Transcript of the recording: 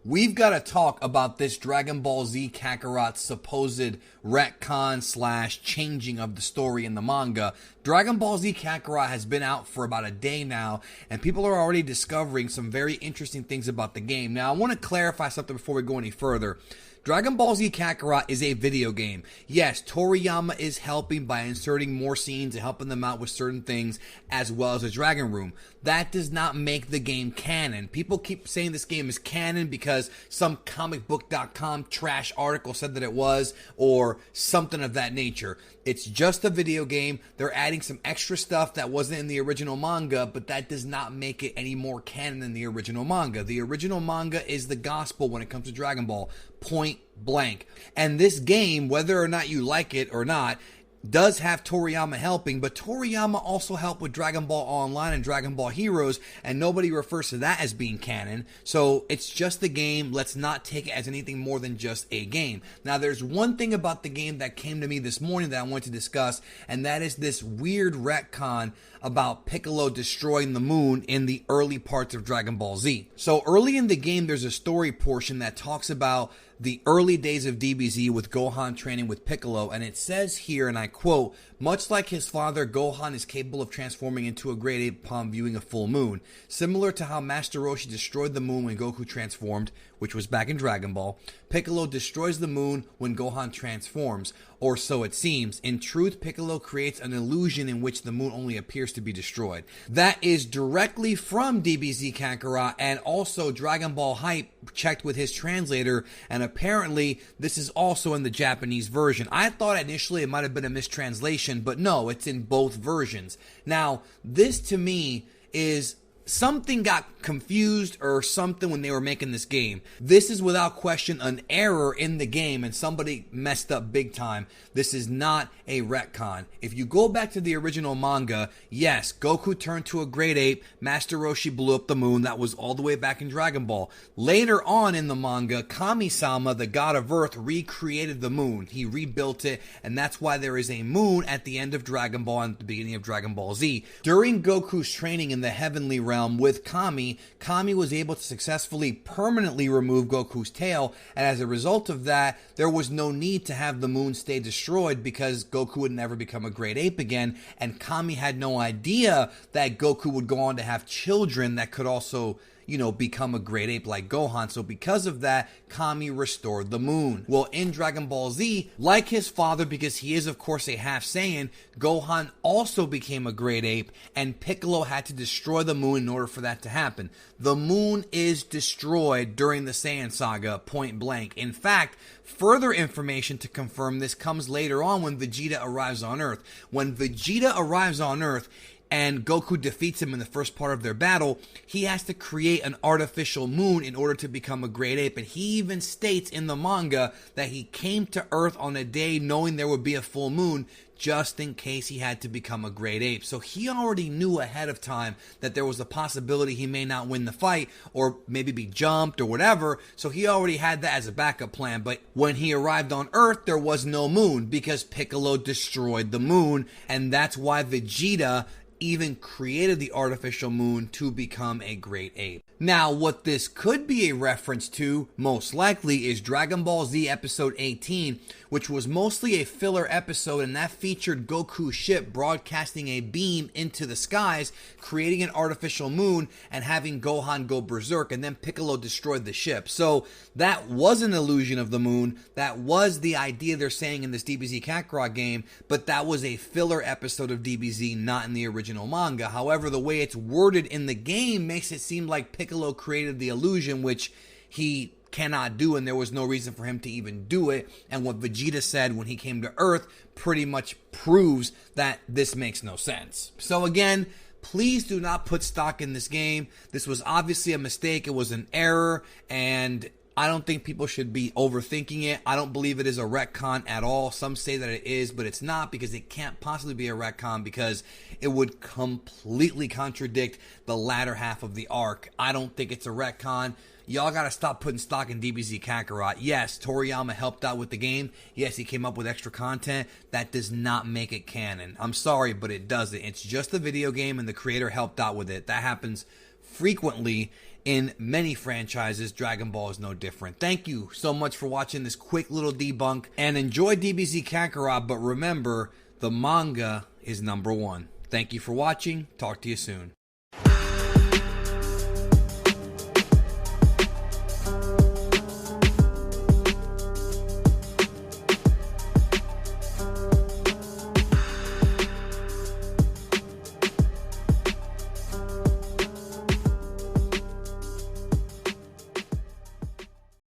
We've got to talk about this Dragon Ball Z Kakarot supposed retcon slash changing of the story in the manga. Dragon Ball Z Kakarot has been out for about a day now, and people are already discovering some very interesting things about the game. Now, I want to clarify something before we go any further. Dragon Ball Z Kakarot is a video game. Yes, Toriyama is helping by inserting more scenes and helping them out with certain things, as well as a Dragon Room. That does not make the game canon. People keep saying this game is canon because some comicbook.com trash article said that it was, or something of that nature. It's just a video game. They're adding some extra stuff that wasn't in the original manga, but that does not make it any more canon than the original manga. The original manga is the gospel when it comes to Dragon Ball. Point blank. And this game, whether or not you like it or not, does have Toriyama helping, but Toriyama also helped with Dragon Ball Online and Dragon Ball Heroes, and nobody refers to that as being canon. So it's just a game. Let's not take it as anything more than just a game. Now, there's one thing about the game that came to me this morning that I want to discuss, and that is this weird retcon about Piccolo destroying the moon in the early parts of Dragon Ball Z. So early in the game, there's a story portion that talks about the early days of DBZ with Gohan training with Piccolo, and it says here, and I quote, "Much like his father, Gohan is capable of transforming into a great ape upon viewing a full moon. Similar to how Master Roshi destroyed the moon when Goku transformed, which was back in Dragon Ball, Piccolo destroys the moon when Gohan transforms, or so it seems. In truth, Piccolo creates an illusion in which the moon only appears to be destroyed." That is directly from DBZ Kakarot, and also Dragon Ball Hype checked with his translator, and apparently this is also in the Japanese version. I thought initially it might have been a mistranslation, but no, it's in both versions. Now, this to me is something got confused or something when they were making this game. This is without question an error in the game, and somebody messed up big time. This is not a retcon. If you go back to the original manga, yes, Goku turned to a great ape, Master Roshi blew up the moon. That was all the way back in Dragon Ball. Later on in the manga, Kami-sama, the god of Earth, recreated the moon. He rebuilt it, and that's why there is a moon at the end of Dragon Ball and at the beginning of Dragon Ball Z. During Goku's training in the heavenly realm with Kami was able to successfully permanently remove Goku's tail, and as a result of that, there was no need to have the moon stay destroyed because Goku would never become a great ape again, and Kami had no idea that Goku would go on to have children that could also, become a great ape like Gohan. So because of that, Kami restored the moon. Well, in Dragon Ball Z, like his father, because he is of course a half Saiyan, Gohan also became a great ape, and Piccolo had to destroy the moon in order for that to happen. The moon is destroyed during the Saiyan saga, point blank. In fact, further information to confirm this comes later on when Vegeta arrives on Earth. When Vegeta arrives on Earth, and Goku defeats him in the first part of their battle, he has to create an artificial moon in order to become a great ape. And he even states in the manga that he came to Earth on a day knowing there would be a full moon, just in case he had to become a great ape. So he already knew ahead of time that there was a possibility he may not win the fight, or maybe be jumped or whatever. So he already had that as a backup plan. But when he arrived on Earth, there was no moon because Piccolo destroyed the moon. And that's why Vegeta even created the artificial moon to become a great ape. Now, what this could be a reference to, most likely, is Dragon Ball Z Episode 18, which was mostly a filler episode, and that featured Goku's ship broadcasting a beam into the skies, creating an artificial moon, and having Gohan go berserk, and then Piccolo destroyed the ship. So that was an illusion of the moon. That was the idea they're saying in this DBZ Kakarot game, but that was a filler episode of DBZ, not in the original manga. However, the way it's worded in the game makes it seem like Piccolo created the illusion, which he cannot do, and there was no reason for him to even do it. And what Vegeta said when he came to Earth pretty much proves that this makes no sense. So again, please do not put stock in this game. This was obviously a mistake. It was an error, and I don't think people should be overthinking it. I don't believe it is a retcon at all. Some say that it is, but it's not, because it can't possibly be a retcon because it would completely contradict the latter half of the arc. I don't think it's a retcon. Y'all gotta stop putting stock in DBZ Kakarot. Yes, Toriyama helped out with the game. Yes, he came up with extra content. That does not make it canon. I'm sorry, but it doesn't. It's just a video game and the creator helped out with it. That happens frequently in many franchises. Dragon Ball is no different. Thank you so much for watching this quick little debunk, and enjoy DBZ Kakarot, but remember, the manga is #1. Thank you for watching. Talk to you soon.